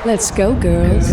Let's go, girls.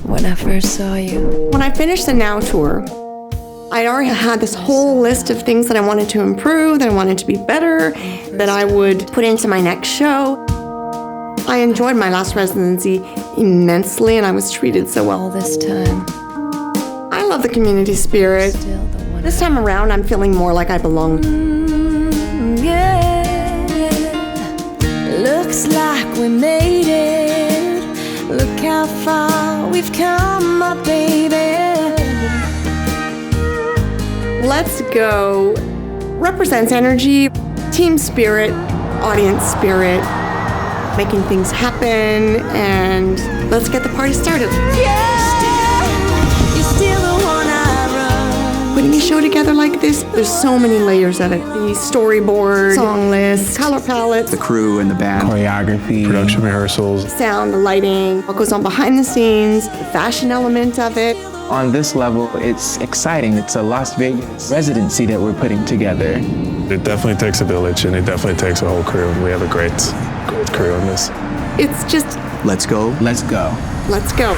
When I first saw you. When I finished the Now tour, I already had this whole list of things that I wanted to improve, that I wanted to be better, that I would put into my next show. I enjoyed my last residency immensely, and I was treated so well. All this time. I love the community spirit. This time around, I'm feeling more like I belong. Yeah. Looks like we made it. Look how far we've come, my baby. Let's Go represents energy, team spirit, audience spirit, making things happen, and let's get the party started. Yeah, you're still the one I run. Putting a show together like this, there's so many layers of it. The storyboard, song list, color palette, the crew and the band, choreography, production rehearsals, sound, the lighting, what goes on behind the scenes, the fashion element of it. On this level, it's exciting. It's a Las Vegas residency that we're putting together. It definitely takes a village, and it definitely takes a whole crew. We have a great crew on this. It's just, let's go. Let's go. let's go.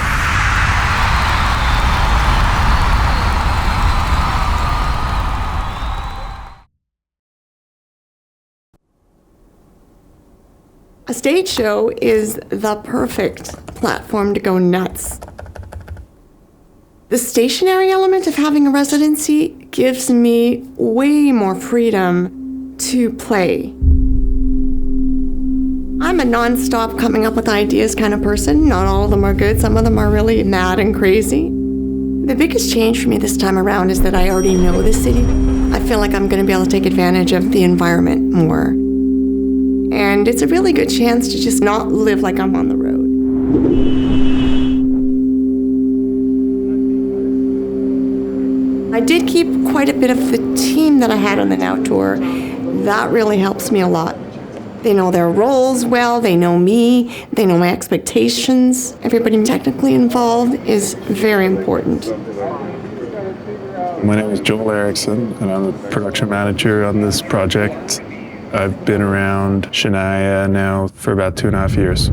A stage show is the perfect platform to go nuts. The stationary element of having a residency gives me way more freedom to play. I'm a non-stop coming up with ideas kind of person. Not all of them are good. Some of them are really mad and crazy. The biggest change for me this time around is that I already know the city. I feel like I'm going to be able to take advantage of the environment more. And it's a really good chance to just not live like I'm on the road. I did keep quite a bit of the team that I had on the Now tour. That really helps me a lot. They know their roles well, they know me, they know my expectations. Everybody technically involved is very important. My name is Joel Erickson, and I'm the production manager on this project. I've been around Shania now for about 2.5 years.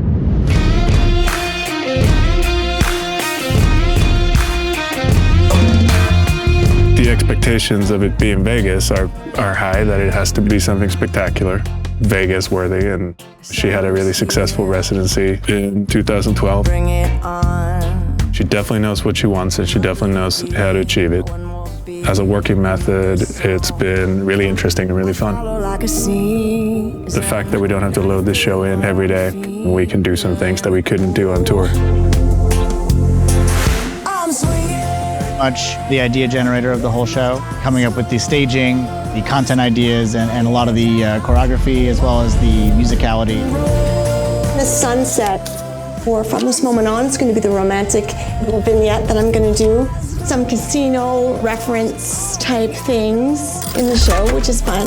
The expectations of it being Vegas are high, that it has to be something spectacular, Vegas worthy, and she had a really successful residency in 2012. Bring it on. She definitely knows what she wants, and she definitely knows how to achieve it. As a working method, it's been really interesting and really fun. The fact that we don't have to load this show in every day, we can do some things that we couldn't do on tour. Much the idea generator of the whole show, coming up with the staging, the content ideas, and a lot of the choreography, as well as the musicality. The sunset, or from this moment on, it's going to be the romantic little vignette that I'm going to do. Some casino reference type things in the show, which is fun.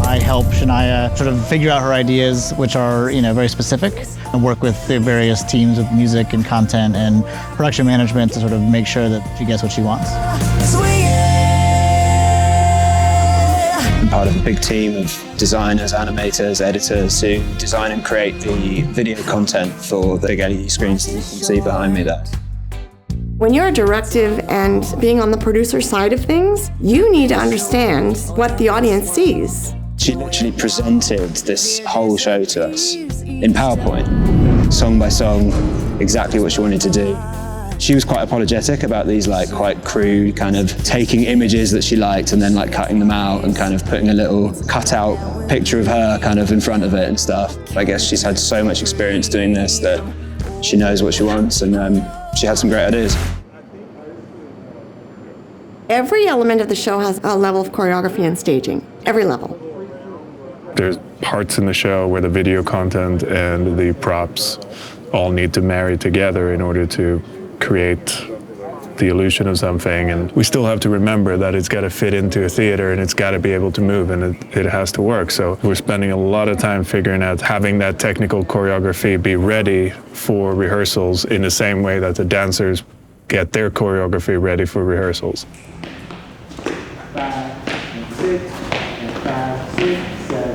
I help Shania sort of figure out her ideas, which are, very specific, and work with the various teams of music and content and production management to sort of make sure that she gets what she wants. I'm part of a big team of designers, animators, editors who design and create the video content for the big LED screens that you can see behind me there. When you're a directive and being on the producer side of things, you need to understand what the audience sees. She literally presented this whole show to us in PowerPoint, song by song, exactly what she wanted to do. She was quite apologetic about these quite crude kind of taking images that she liked and then cutting them out and kind of putting a little cutout picture of her kind of in front of it and stuff. I guess she's had so much experience doing this that she knows what she wants, and she had some great ideas. Every element of the show has a level of choreography and staging, every level. There's parts in the show where the video content and the props all need to marry together in order to create the illusion of something, and we still have to remember that it's got to fit into a theater and it's got to be able to move, and it has to work. So we're spending a lot of time figuring out having that technical choreography be ready for rehearsals in the same way that the dancers get their choreography ready for rehearsals. 5 and 6 and 5, 6, 7.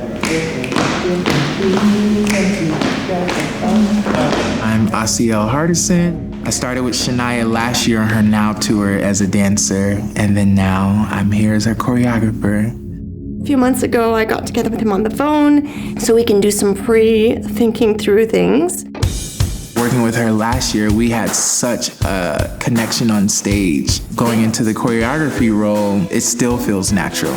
Asiel Hardison. I started with Shania last year on her Now tour as a dancer, and then now I'm here as her choreographer. A few months ago, I got together with him on the phone so we can do some pre-thinking through things. Working with her last year, we had such a connection on stage. Going into the choreography role, it still feels natural.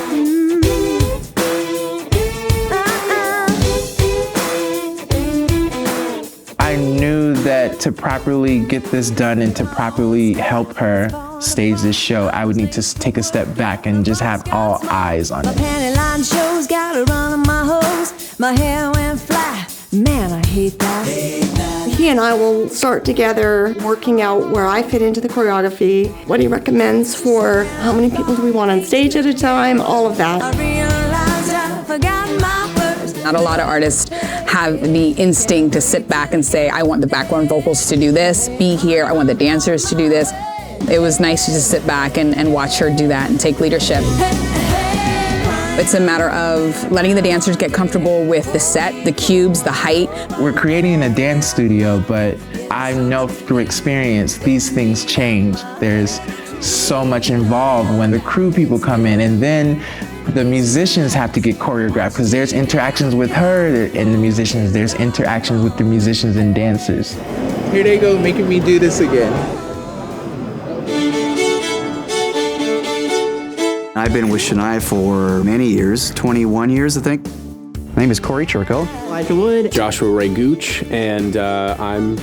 I knew that to properly get this done and to properly help her stage this show, I would need to take a step back and just have all eyes on My it. panty line shows, got a run on my hose. My hair went flat. Man, I hate that. He and I will start together working out where I fit into the choreography, what he recommends for how many people do we want on stage at a time, all of that. I realized I forgot my words. Not a lot of artists have the instinct to sit back and say, I want the background vocals to do this, be here, I want the dancers to do this. It was nice to just sit back and watch her do that and take leadership. It's a matter of letting the dancers get comfortable with the set, the cubes, the height. We're creating in a dance studio, but I know through experience, these things change. There's so much involved when the crew people come in, and then the musicians have to get choreographed because there's interactions with her and the musicians, there's interactions with the musicians and dancers. Here they go, making me do this again. I've been with Shania for many years, 21 years, I think. My name is Corey Churko. Elijah Wood. Joshua Ray Gooch, and I'm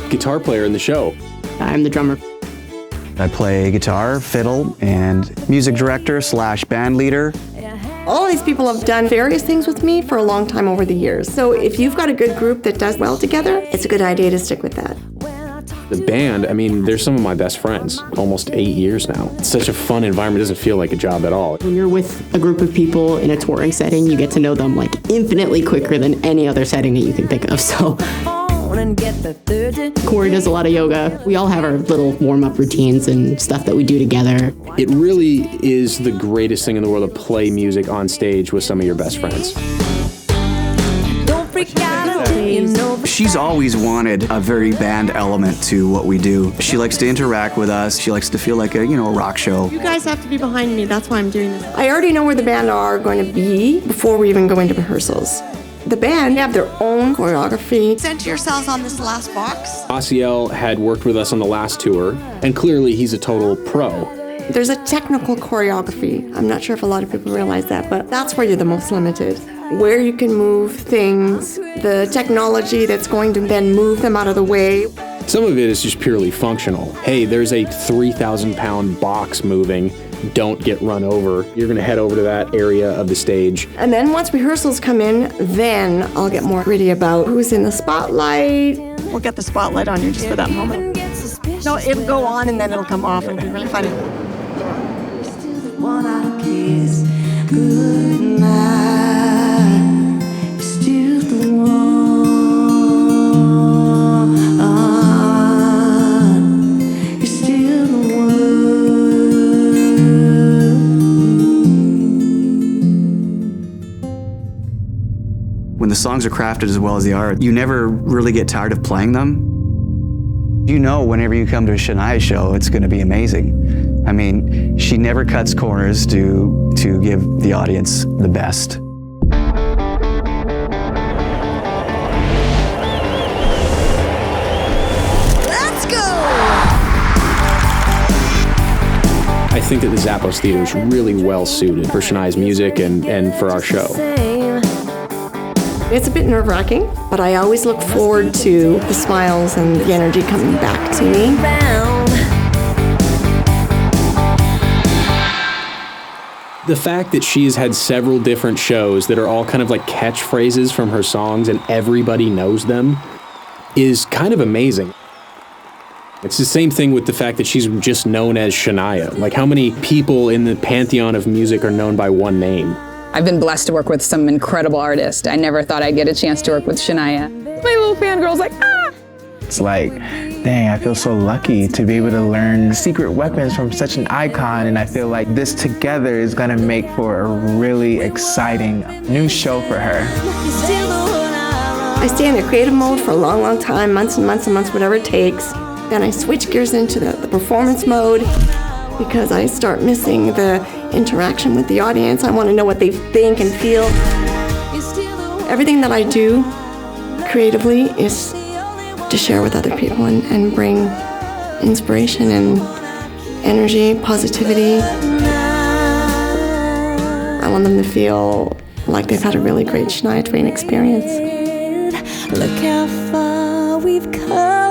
guitar player in the show. I'm the drummer. I play guitar, fiddle, and music director / band leader. All these people have done various things with me for a long time over the years. So if you've got a good group that does well together, it's a good idea to stick with that. The band, I mean, they're some of my best friends, almost 8 years now. It's such a fun environment, it doesn't feel like a job at all. When you're with a group of people in a touring setting, you get to know them like infinitely quicker than any other setting that you can think of, so. Corey does a lot of yoga. We all have our little warm-up routines and stuff that we do together. It really is the greatest thing in the world to play music on stage with some of your best friends. Don't freak out. She's always wanted a very band element to what we do. She likes to interact with us. She likes to feel like a rock show. You guys have to be behind me, that's why I'm doing this. I already know where the band are going to be before we even go into rehearsals. The band have their own choreography. Center yourselves on this last box. Asiel had worked with us on the last tour, and clearly he's a total pro. There's a technical choreography. I'm not sure if a lot of people realize that, but that's where you're the most limited. Where you can move things, the technology that's going to then move them out of the way. Some of it is just purely functional. Hey, there's a 3,000-pound box moving. Don't get run over. You're gonna head over to that area of the stage. And then once rehearsals come in, then I'll get more gritty about who's in the spotlight. We'll get the spotlight on you just for that moment. No, it'll go on and then it'll come off. It'll be really funny. Good night. Still the one. You're still the one. When the songs are crafted as well as they are, you never really get tired of playing them. You know whenever you come to a Shania show, it's going to be amazing. I mean, she never cuts corners to give the audience the best. Let's go! I think that the Zappos Theater is really well suited for Shania's music and for our show. It's a bit nerve-wracking, but I always look forward to the smiles and the energy coming back to me. The fact that she has had several different shows that are all kind of like catchphrases from her songs and everybody knows them is kind of amazing. It's the same thing with the fact that she's just known as Shania. Like, how many people in the pantheon of music are known by one name? I've been blessed to work with some incredible artists. I never thought I'd get a chance to work with Shania. My little fangirl's like, ah! It's like, dang, I feel so lucky to be able to learn secret weapons from such an icon, and I feel like this together is gonna make for a really exciting new show for her. You're still the one I run I stay in a creative mode for a long, long time, months and months and months, whatever it takes. Then I switch gears into the performance mode because I start missing the interaction with the audience. I want to know what they think and feel. Everything that I do creatively is to share with other people and bring inspiration and energy, positivity. I want them to feel like they've had a really great Shania Twain experience. Look how far we've come.